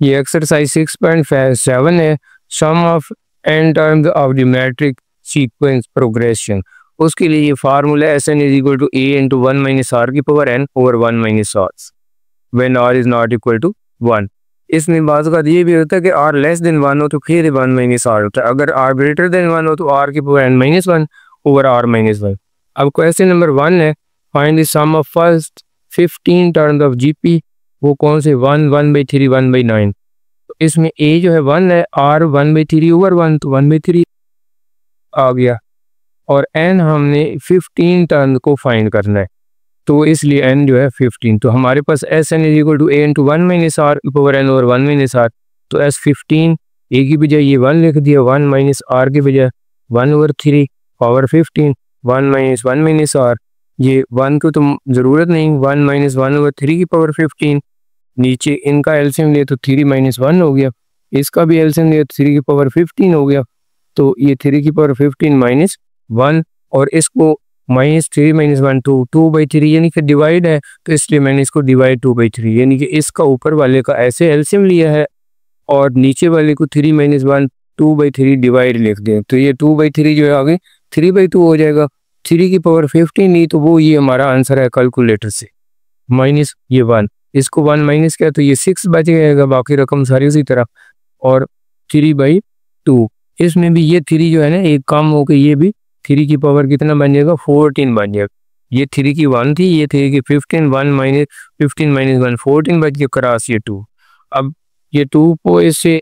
ये एक्सरसाइज 6.7 है, sum of N terms of the metric sequence progression. उसके लिए ये formula S N is equal to A into 1 minus are की power N over 1 minus R when R is not equal to 1। इसमें बात का ये भी होता है कि आर लेस देन 1 हो तो फिर 1 माइनस आर होता है, अगर आर ग्रेटर देन 1 हो तो आर की power n minus 1 over r minus 1। अब क्वेश्चन नंबर 1 है, find the sum of first 15 terms of GP. वो कौन से 1 1/3 1/9। तो इसमें ए जो है 1 है, आर 1/3 ओवर 1 तो 1/3 आ गया, और एन हमने 15 टर्म को फाइंड करना है तो इसलिए एन जो है 15। तो हमारे पास S N is equal to A into 1 minus R power N over 1 minus R. तो एस 15 ए की बजाय ये 1 लिख दिया, 1 माइनस आर की बजाय 1 over 3 power 15 1 minus 1 minus r. ये 1 को तो ज़रूरत नहीं, 1 माइनस 1 ओवर 3 की पावर 15। नीचे इनका एलसीएम लिया तो 3 माइनस 1 हो गया, इसका भी एलसीएम लिया तो 3 की पावर 15 हो गया। तो ये 3 की पावर 15 माइनस 1, और इसको माइनस 3 माइनस 1 2/3 यानी कि डिवाइड है, तो इसलिए मैंने इसको डिवाइड 2/3 यानी कि इसका ऊपर वाले का ऐसे एलसीएम लिया है और नीचे वाले को 3 माइनस 1 2/3 डिवाइड लिख दें। तो ये 2/3 जो है आगे 3/2 हो जाएगा। 3 की पावर 15 नहीं तो वो ये हमारा आंसर है कैलकुलेटर से, माइनस ये 1, इसको 1 माइनस किया तो ये 6 बच जाएगा, बाकी रकम सारी उसी तरह, और 3/2। इसमें भी ये 3 जो है ना एक कम हो के ये भी 3 की पावर कितना बन जाएगा 14 बन जाएगा। ये 3 की 1 थी, ये 3 की 15, 1 माइनस 15 माइनस 1 14 बच गया क्रॉस ये 2। अब ये 2 को इससे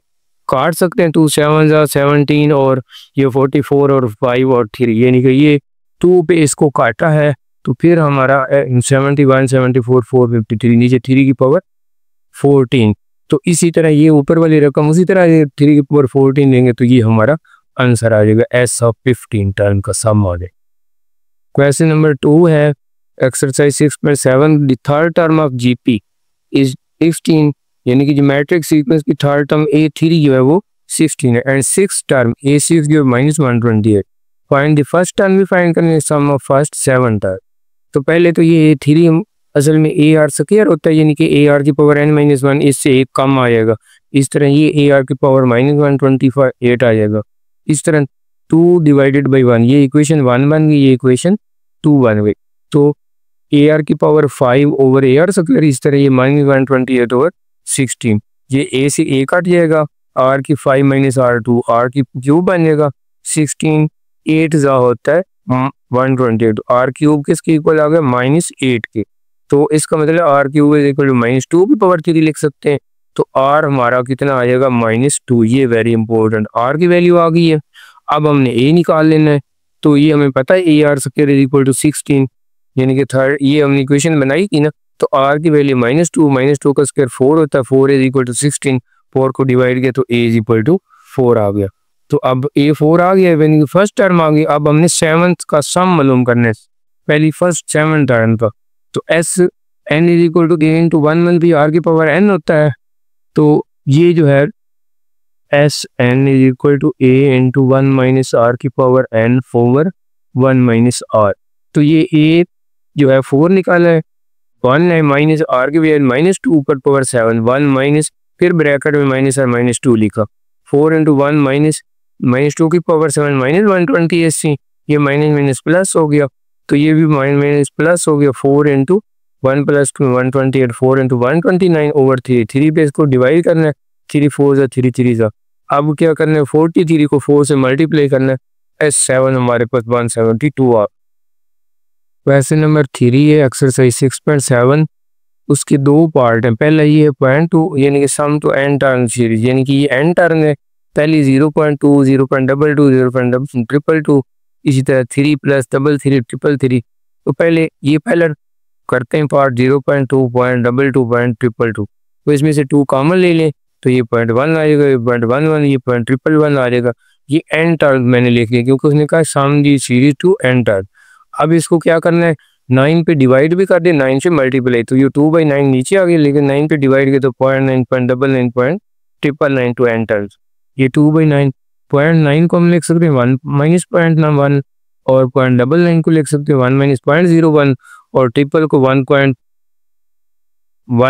काट सकते हैं, 2 7 17 और ये 44 और 5 और 3 यानी कि ये 2 पे इसको काटा है तो फिर हमारा 71 74 453 नीचे 3 की पावर 14। तो इसी तरह ये ऊपर वाली रकम उसी तरह ये 3 की पावर 14 लेंगे तो ये हमारा आंसर आ जाएगा एस ऑफ 15 टर्म का सम आ जाएगा। क्वेश्चन नंबर 2 है, exercise 6.7 the third term of GP is 16 यानी कि जो मैट्रिक सीक्वेंस की थर्ड टर्म A3 जो है वो 16 है एंड 6 टर्म A6 जो है -128। फाइंड द फर्स्ट टर्म भी फाइंड करने सम ऑफ फर्स्ट 7 टर्म। तो पहले तो ये A3 असल में ए आर स्क्वायर होता है यानी कि ए आर की पावर n-1 इससे एक कम आ जाएगा। इस तरह ये ए आर की पावर -128 आ जाएगा। इस तरह 2 डिवाइडेड बाई 1 ये इक्वेशन 1 बन गई, ये इक्वेशन 2 बन गई। तो ए आर की पावर 5 ओवर ए आर स्क्वायर, इस तरह ये -128 ओवर 16, ये ए से ए कट जाएगा, आर की 5 माइनस R2 आर की क्यूब बन जाएगा 16, 8 जा होता है 128, आर क्यूब किसके इक्वल आ गया -8 के। तो इसका मतलब r cube is equal to -2 की पावर 3 लिख सकते हैं। तो आर हमारा कितना आ जाएगा -2, ये वेरी इंपॉर्टेंट, आर की वैल्यू आ गई है। अब हमने ए निकाल लेना है, तो ये हमें पता है a r square is equal to 16 यानी कि थर्ड, ये हमने इक्वेशन बनाई थी ना, तो आर की वैल्यू -2 का स्क्वायर 4 होता है, 4 इज इक्वल टू 16, 4 को डिवाइड किया तो ए इज इक्वल टू 4 आ गया। तो अब ए 4 आ गया, यानी कि फर्स्ट टर्म आ गई। अब हमने 7th का सम मालूम करना है, पहली फर्स्ट 7 टर्म का। तो S N is equal to A into 1 में भी आर की पावर एन होता है, तो ये जो है S N is equal to A into 1 minus are की power N over 1 minus R. तो ये ए जो है 4 निकाला है, 1 है माइनस आर की वजह -2 ऊपर पावर 7 1 माइनस फिर ब्रैकेट में माइनस और -2 लिखा, 4 इंटू 1 -2 की पावर 7 -120 एससी, ये माइनस प्लस हो गया, तो ये भी माइनस प्लस हो गया, 4 इंटू 1 प्लस 2 128, 4 इंटू 129 ओवर 3 पे इसको डिवाइड करना है, 3 4 जा 3 3 जा। अब क्या करना है 43 को 4 से मल्टीप्लाई करना है, S7 हमारे पास 172 आ। क्वेश्चन नंबर 3 है एक्सरसाइज 6.7, उसके 2 पार्ट हैं। पहला ये है 0.2 यानी कि सम टू n टर्म सीरीज, यानी कि ये n टर्म है, पहली 0.2 0.22 0.2 इसी तरह 3 प्लस 3 3 3। तो पहले ये पहला करते हैं पार्ट 0.2 0.22 तो इसमें से 2 कॉमन ले लें तो ये 0.1 आ जाएगा, ये 0.11 ये 0.1 आ जाएगा। ये n टर्म मैंने लिख लिया क्योंकि उसने कहा sum the series to n term. अब इसको क्या करना है 9 पे डिवाइड भी कर दे, 9 से मल्टीप्लाई, तो ये 2/9 नीचे आ गया, लेकिन 9 पे डिवाइड किया तो 0.9 0.99 टू n टर्म्स। ये 2/9 0.9 को हम लिख सकते हैं 1 माइनस 0.1 और 0.99 को लिख सकते हैं 1 माइनस 0.01 और ट्रिपल को 1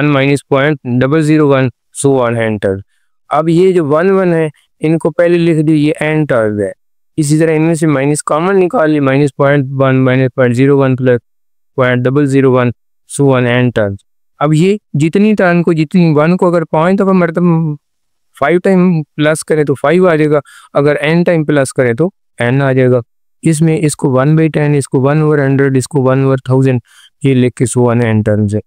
माइनस 0.001 सो ऑन एंटर। अब ये जो 1 1 है इनको पहले लिख दी, ये एन टर्म है। इसी तरह इनमें से माइनस कॉमन निकाल ली, -0.1 -0.01 plus 0.001 so on an term. अब ये जितनी टर्म को, जितनी 1 को अगर 5 दफा मतलब 5 टाइम प्लस करें तो 5 आ जाएगा, अगर n टाइम प्लस करें तो n आ जाएगा। इसमें इसको 1/10, इसको 1/100, इसको 1/1000 ये लिख के सो ऑन एन टर्म्स है।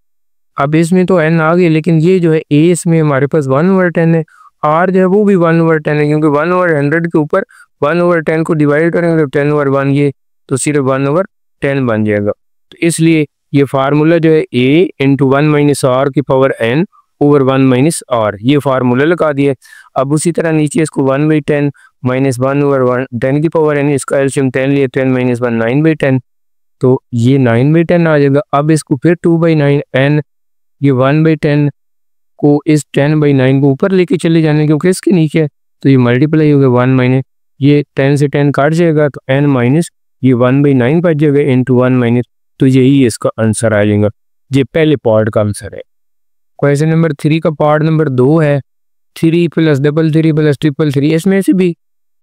अब इसमें तो n आ गया, लेकिन ये जो है a इसमें हमारे पास 1/10 है, r जो है वो भी 1/10 है, क्योंकि 1/100 के ऊपर 1/10 को डिवाइड करेंगे तो 10/1 ये तो सिर्फ 1/10 बन जाएगा। तो इसलिए ये फार्मूला जो है a इंटू 1 - r की पावर n ओवर 1 - r, ये फार्मूला लगा दिया। अब उसी तरह नीचे इसको 1/10 माइनस 1/10 की पावर n, इसका एलसीएम 10 लिया, 10 - 1 9/10, तो ये 9/10 आ जाएगा। अब इसको फिर 2/9 n, ये 1/10 को इस 10/9 को ऊपर लेके चले जाने, क्योंकि इसके नीचे है तो ये मल्टीप्लाई हो गया 1 माइनस, ये 10 से 10 काट जाएगा तो n माइनस ये 1/9 बच जाएगा इंटू 1 माइनस, तो यही इसका आंसर आ जाएगा। ये पहले पार्ट का आंसर है। क्वेश्चन नंबर 3 का पार्ट नंबर 2 है 3 + 3 + 3 इसमें से भी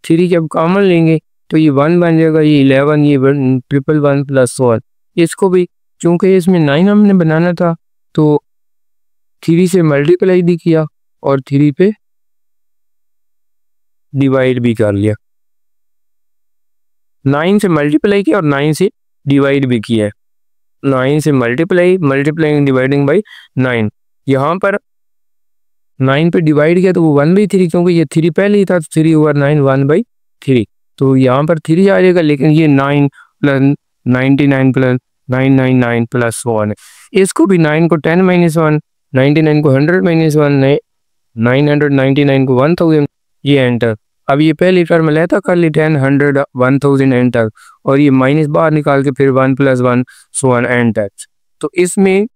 3 जब कॉमन लेंगे तो ये 1 बन जाएगा, ये 11, ये 1 प्लस 1। इसको भी चूंकि इसमें 9 हमने बनाना था तो 3 से मल्टीप्लाई भी किया और 3 पे डिवाइड भी कर लिया, 9 से मल्टीप्लाई किया और 9 से डिवाइड भी किया है। 9 से मल्टीप्लाइंग डिवाइडिंग बाई 9, यहाँ पर 9 पे डिवाइड किया तो वो 1/3, क्योंकि ये 3 पहले ही था तो 3/9 1/3, तो यहाँ पर 3 आ जाएगा। लेकिन ये 9 + 99 + 999 + 1 है, इसको भी 9 को 10 - 1, 99 को 100 - 1, 999 को 1000, ये एंटर। अब ये पहली टर्म लेता कर ली 10 100 1000 एंटर, और ये माइनस बाहर निकाल के फिर 1 + 1 सो ऑन एंटर। तो इसमें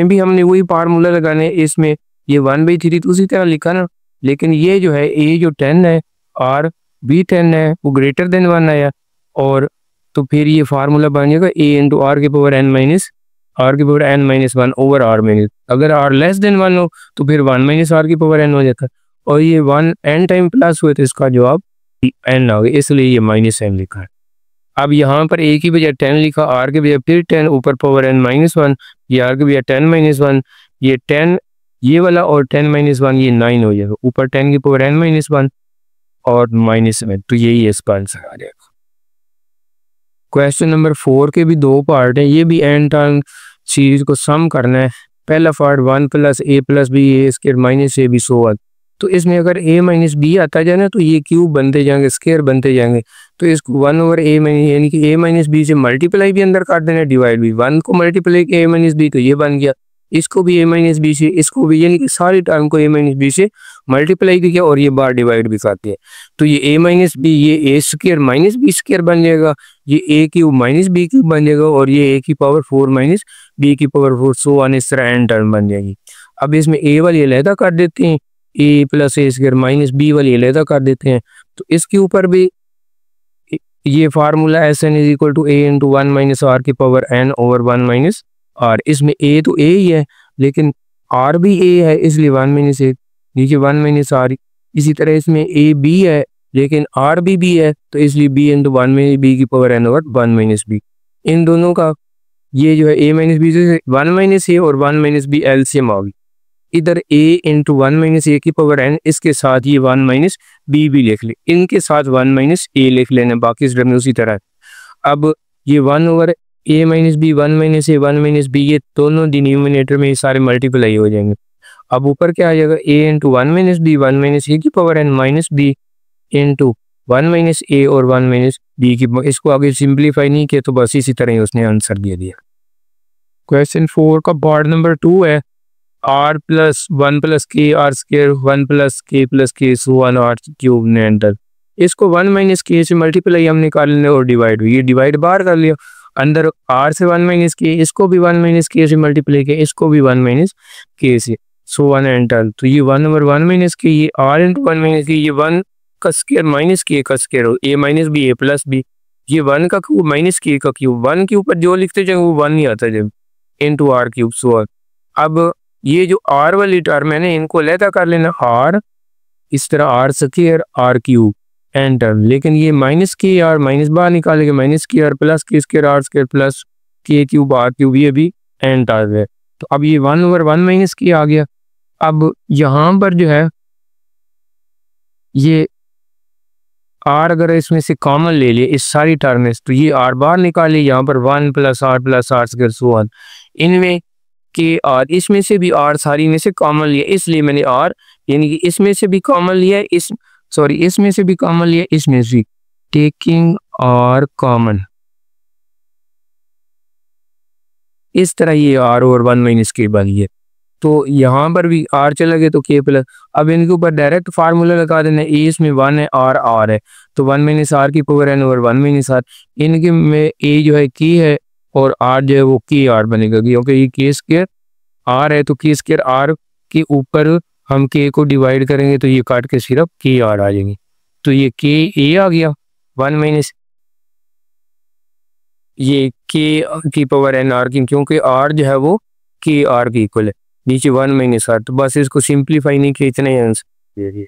भी हमने वही फार्मूला लगाने, इसमें ये 1/3 तो उसी तरह लिखा ना, लेकिन ये जो है a जो 10 है और b 10 है वो ग्रेटर देन 1 आया, और तो फिर ये फार्मूला बन जाएगा a इंटू r की power n - 1 over r minus, अगर r लेस देन 1 हो तो फिर 1 - r की पावर n हो जाता है, और ये 1 n टाइम प्लस हुए तो इसका जवाब n आ गया, इसलिए ये -n लिखा है। अब यहाँ पर a की बजाय 10 लिखा, r के बजाय फिर 10 ऊपर पावर n - 1, ये r के बजाय 10 - 1, ये 10 ये वाला और 10 - 1 ये 9 हो जाएगा, ऊपर 10 की पावर n - 1 और -7, तो यही इसका आंसर आ जाएगा। क्वेश्चन नंबर 4 के भी 2 पार्ट हैं, ये भी एन टर्म सीरीज को सम करना है। पहला part 1 + a + b a square minus a b so on, तो इसमें अगर a - b आता जाए ना तो ये क्यूब बनते जाएंगे, स्क्वायर बनते जाएंगे, तो इसको 1/a यानी कि a - b से मल्टीप्लाई भी अंदर कर देना, डिवाइड भी, 1 को मल्टीप्लाई किया a - b तो ये बन गया, इसको भी a - b से, इसको भी, यानी कि सारी टर्म को a - b से मल्टीप्लाई भी किया और ये बार डिवाइड भी करते हैं, तो ये a - b ये a square minus b square बन जाएगा, ये a cube minus b cube बन जाएगा, और ये a की पावर 4 माइनस b की पावर 4 सो ऑन, इस तरह एन टर्म बन जाएगी। अब इसमें a वाली अलहदा कर देते हैं, a + a square minus b वाली अलहदा कर देते हैं, तो इसके ऊपर भी ये formula Sn = a into 1 - r की पावर n ओवर 1 - r, इसमें a तो a ही है लेकिन r भी a है, इसलिए 1 - a नीचे 1 - r, इसी तरह इसमें a b है लेकिन r भी b है, तो इसलिए b इंटू 1 - b की पावर n ओवर 1 - b, इन दोनों का ये जो है a - b से 1 - a और 1 - b एलसीएम आ गई, इधर a इंटू 1 - a की पावर n, इसके साथ ये 1 - b भी लिख ले, इनके साथ 1 - a लिख लेना, बाकी इस में उसी तरह। अब ये 1 over a - b 1 - a 1 - b ये दोनों डिनोमिनेटर में ये सारे मल्टीप्लाई हो जाएंगे। अब ऊपर क्या आ जाएगा, a इंटू 1 - b 1 - a की power n minus b into 1 - a और 1 - b की, इसको आगे सिंप्लीफाई नहीं किया तो बस इसी तरह ही उसने आंसर दे दिया। क्वेश्चन 4 का पार्ट नंबर 2 है r + 1 + k r square 1 + k + k so on r cube ने एंटर, इसको 1 - k से मल्टीप्लाई हमने कर लिया और डिवाइड, ये डिवाइड बाहर कर लिया, अंदर r से 1 - k, इसको भी 1 - k से मल्टीप्लाई किया, इसको भी 1 - k से सो ऑन एंटर, तो ये 1 ओवर 1 - k, ये r इंटू 1 - k, ये 1 का स्क्वायर माइनस k का स्क्वायर हो, a - b a + b, ये 1 का क्यूब माइनस k का क्यूब, 1 के ऊपर जो लिखते जाए वो 1 ही आता है जब, into r cube so on. अब ये जो आर वाली टर्म है ना, इनको अलहदा कर लेना, आर इस तरह r square r cube n term, लेकिन ये माइनस के आर माइनस बाहर निकालेंगे, माइनस के आर प्लस के स्क्वायर आर स्क्वायर प्लस के क्यूब आर क्यूब, ये भी एन टर्म है। तो अब ये 1/1 माइनस के आ गया। अब यहाँ पर जो है ये आर अगर इसमें से कॉमन ले लिए इस सारी टर्म में, तो ये आर बाहर निकाले, यहाँ पर 1 plus r square so on, इनमें के आर, इसमें से भी आर सारी में से कॉमन लिया, इसलिए मैंने आर यानी कि इसमें से भी कॉमन लिया, इसमें से भी कॉमन लिया, इसमें से टेकिंग आर कॉमन, इस तरह ये आर और 1 माइनस के बन गया। तो यहाँ पर भी आर चला गया तो के प्लस, अब इनके ऊपर डायरेक्ट फार्मूला लगा देना, ए इसमें 1 है आर आर है, तो 1 माइनस आर की power N over 1 minus r, इनके में ए जो है की है और आर जो है वो के आर बनेगा, क्योंकि ये के स्क्वायर आर है, तो के स्क्वायर आर के ऊपर हम के को डिवाइड करेंगे तो ये काट के सिर्फ के आर आ जाएंगे, तो ये के ए आ गया 1 माइनस ये के की पावर एन आर की, क्योंकि आर जो है वो के आर की इक्वल है, नीचे 1 माइनस आर, तो बस इसको सिंप्लीफाई नहीं किया, इतने आंसर।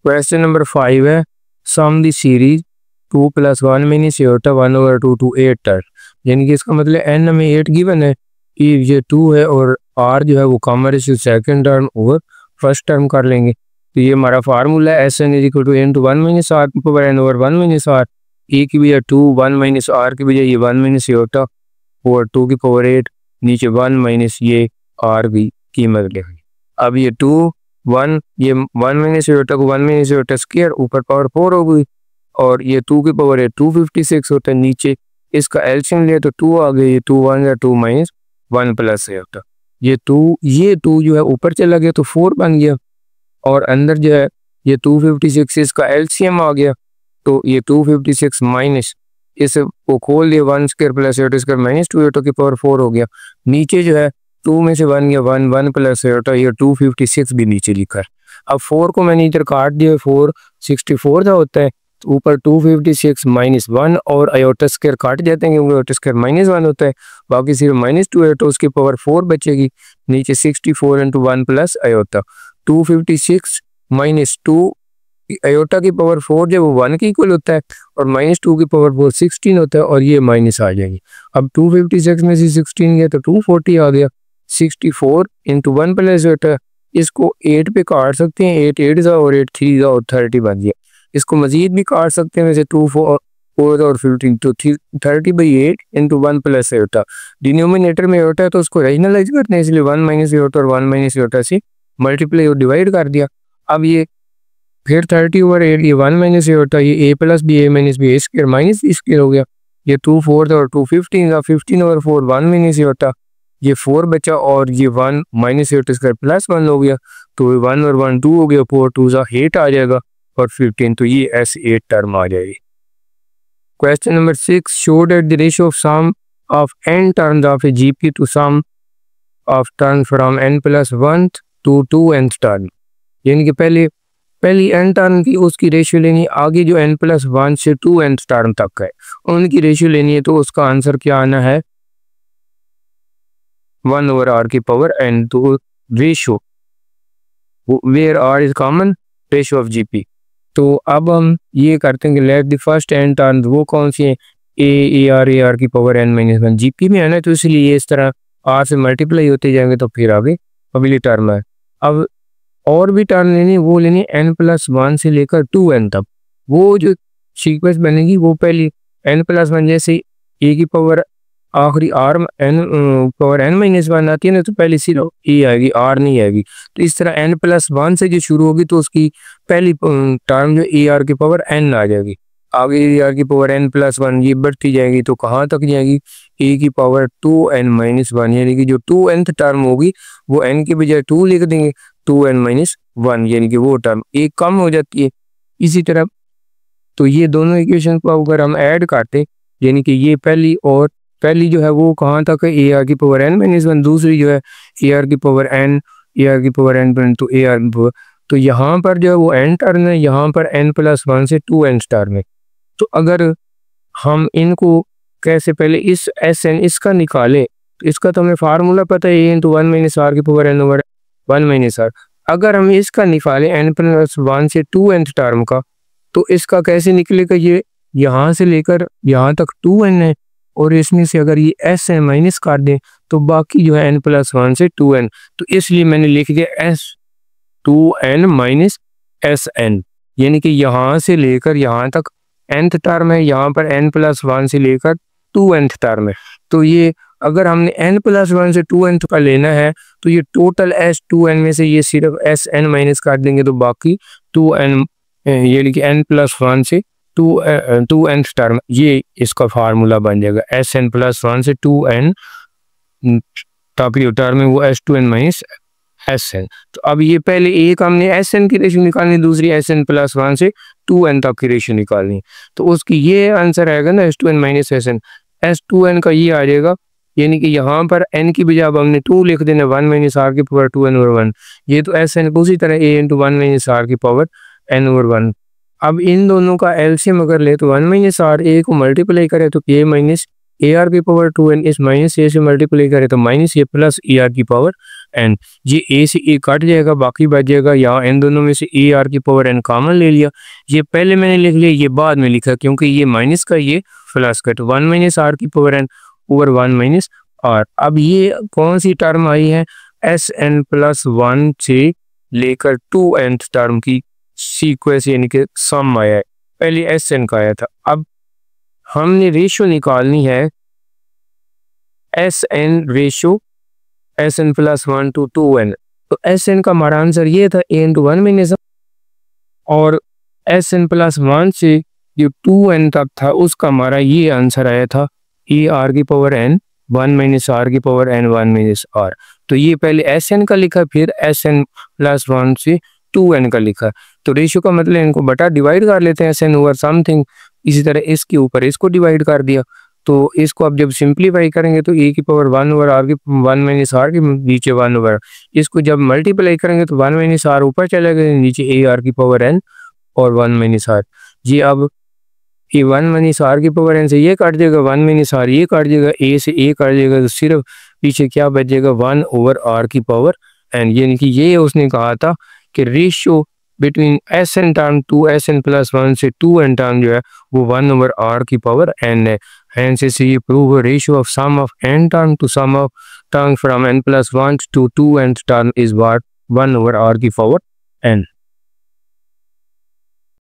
क्वेश्चन नंबर 5 है, sum the series 2 + 1 minus iota 1/2 to 8 term, यानी कि इसका मतलब एन में 8 गिवन है, ये 2 है और आर जो है वो कॉमन रेशियो सेकंड टर्म और फर्स्ट टर्म कर लेंगे। तो ये हमारा फार्मूला है, S N is equal to N to 1 minus are की power N over 1 minus R, A की बजाय 2 1 माइनस आर की बजाय ये 1 माइनस आयोटा और 2 की पावर 8 नीचे 1 माइनस ये आर की कीमत लिखेंगे। अब ये 2 1 ये 1 माइनस आयोटा को 1 माइनस आयोटा स्क्वायर ऊपर पावर 4 हो गई और ये 2 की पावर 8 256 होता है, नीचे इसका एलसीएम लिया तो 2 आ गया, ये 2 1 या 2 माइनस 1 प्लस आयोटा, ये 2 जो है ऊपर चला गया तो 4 बन गया और अंदर जो है ये 256 इसका एलसीएम आ गया, तो ये 256 माइनस इस को खोल दिया 1 square plus iota square minus 2 iota की पावर 4 हो गया, नीचे जो है 2 में से 1 गया 1 1 प्लस आयोटा, ये 256 भी नीचे लिखा है। अब 4 को मैंने इधर काट दिया, 4 64 था होता है, तो ऊपर 256 माइनस 1 और आयोटा स्क्वायर काट जाते हैं क्योंकि आयोटा स्क्वायर माइनस 1 होता है, बाकी सिर्फ माइनस 2 आयोटा उसकी पावर 4 बचेगी, नीचे 64 into 1 plus iota 256 minus 2 iota की पावर 4 जब वो 1 के इक्वल होता है और माइनस 2 की पावर 4 16 होता है और ये माइनस आ जाएगी। अब 256 में से 16 गया तो 240 आ गया, 64 इंटू 1 प्लस आयोटा, इसको 8 पे काट सकते हैं, 8 8 जा और 8 3 जा और 30 बन गया, इसको मजीद भी काट सकते हैं, वैसे 2 4 और 15 तो 30/8 इंटू 1 प्लस आयोटा, डिनोमिनेटर में आयोटा है तो उसको रेशनलाइज करते हैं, इसलिए 1 माइनस आयोटा और 1 माइनस आयोटा से मल्टीप्लाई और डिवाइड कर दिया। अब ये फिर 30/8 ये 1 माइनस आयोटा, ये a plus B a minus B a square minus B square हो गया, ये 2 4 और 2 15 था, 15/4 1 माइनस आयोटा, ये 4 बचा और ये 1 माइनस आयोटा स्क्वायर प्लस 1 हो गया, तो 1 और 1 2 हो गया, 4 2 जा 8 आ जाएगा और 15, तो ये ऐसे 8 टर्म आ जाएगी। Question number 6, show that the ratio of sum of n terms of a GP to sum of term from n + 1 to 2n term, यानी कि पहली n टर्म की उसकी रेशियो लेनी, आगे जो n + 1 से 2n टर्म तक है उनकी रेशियो लेनी है, तो उसका आंसर क्या आना है 1/r की पावर n, तो ratio where r is common ratio of GP. तो अब हम ये करते हैं कि let the first n terms वो कौन सी है, a r की पावर n-1, जीपी में है ना, तो इसलिए इस तरह r से मल्टीप्लाई होते जाएंगे तो फिर आगे अगली टर्म है। अब और भी टर्म लेनी, वो लेनी n + 1 से लेकर 2n तक, वो जो सीक्वेंस बनेगी वो पहली n + 1 जैसे a की पावर आखिरी r n पावर n-1 आती है ना, तो पहले सिर्फ a आएगी r नहीं आएगी, तो इस तरह n + 1 से जो शुरू होगी तो उसकी पहली टर्म जो a r की पावर n आ जाएगी, आगे a r की पावर n + 1 ये बढ़ती जाएगी तो कहाँ तक जाएगी a की पावर 2n-1, यानी कि जो 2nth टर्म होगी वो n की बजाय 2 लिख देंगे 2n-1, यानी कि वो टर्म एक कम हो जाती है। इसी तरह तो ये दोनों इक्वेशन को अगर हम ऐड करते, यानी कि ये पहली जो है वो कहाँ तक है a r की पावर n-1, दूसरी जो है a r की पावर n तो a r, तो यहाँ पर जो है वो n टर्म है, यहाँ पर n + 1 से 2n टर्म है। तो अगर हम इनको कैसे पहले इस Sn इसका निकालें तो इसका तो हमें फार्मूला पता है a into one minus are की power n over one minus R. अगर हम इसका निकालें n प्लस वन से 2n टर्म का, तो इसका कैसे निकलेगा, ये यहाँ से लेकर यहाँ तक 2n है और इसमें से अगर ये s है माइनस कर दें तो बाकी जो है n प्लस वन से 2n, तो इसलिए मैंने लिख दिया s 2n माइनस sn, यानी कि यहाँ से लेकर यहाँ तक nth टर्म है, यहाँ पर n प्लस वन से लेकर 2nth टर्म है। तो ये अगर हमने n प्लस वन से 2n का लेना है तो ये टोटल s 2n में से ये सिर्फ sn माइनस कर देंगे तो बाकी 2n, यानी कि n प्लस वन से 2nth टर्म, ये इसका फार्मूला बन जाएगा sn प्लस वन से 2n तक जो टर्म है वो s2n माइनस sn। तो अब ये पहले एक हमने sn की रेशियो निकालनी, दूसरी sn प्लस वन से 2n तक की रेशियो निकालनी, तो उसकी ये आंसर आएगा ना s2n माइनस sn। s2n का ये आ जाएगा, यानी कि यहाँ पर n की बजाय अब हमने 2 लिख देना, 1 माइनस आर की पावर 2n ओवर 1। ये तो sn उसी तरह a into one minus are की पावर n ओवर 1। अब इन दोनों का एलसीएम अगर ले तो 1 माइनस आर ए को मल्टीप्लाई करे तो a माइनस ए आर की पावर 2n, इस माइनस ए से मल्टीप्लाई करे तो minus A plus A R की पावर n। ये a से a कट जाएगा, बाकी बच जाएगा, यहाँ इन दोनों में से ए आर की पावर n कॉमन ले लिया। ये पहले मैंने लिख लिया, ये बाद में लिखा क्योंकि ये माइनस का ये प्लस कट, 1 माइनस आर की power n over 1 minus R. अब ये कौन सी टर्म आई है, एस एन प्लस वन से लेकर 2nth टर्म की सीक्वेंस, यानी कि सम आया है, पहले एस एन का आया था। अब हमने रेशियो निकालनी है S N ratio S N plus one to 2n। तो एस एन का हमारा आंसर ये था a इंटू वन माइनस, और एस एन प्लस वन से जो 2n तक था उसका हमारा ये आंसर आया था ए आर की पावर n 1 माइनस आर की पावर n 1 माइनस आर। तो ये पहले एस एन का लिखा, फिर एस एन प्लस वन से 2n का लिखा। तो रेशियो का मतलब इनको बटा डिवाइड कर लेते हैं, एस एन ओवर समथिंग, इसी तरह इसके ऊपर इसको डिवाइड कर दिया। तो इसको अब जब सिंप्लीफाई करेंगे तो ए की पावर 1 ओवर आर की 1 माइनस आर के नीचे 1 ओवर, इसको जब मल्टीप्लाई करेंगे तो 1 माइनस आर ऊपर चला गया, नीचे ए आर की पावर n और 1 माइनस आर। जी अब ये 1 माइनस आर की पावर n से ये काट देगा, 1 माइनस आर ये काट देगा, ए से ए काट देगा, तो सिर्फ पीछे क्या बचेगा 1 ओवर आर की पावर n। यानी कि ये उसने कहा था कि ratio between S N term to S N plus one से 2n टर्म जो है वो 1 ओवर आर की पावर n है। Hence ये prove ratio of sum of n term to sum of term from n plus one to 2n term is what 1 over R की power n।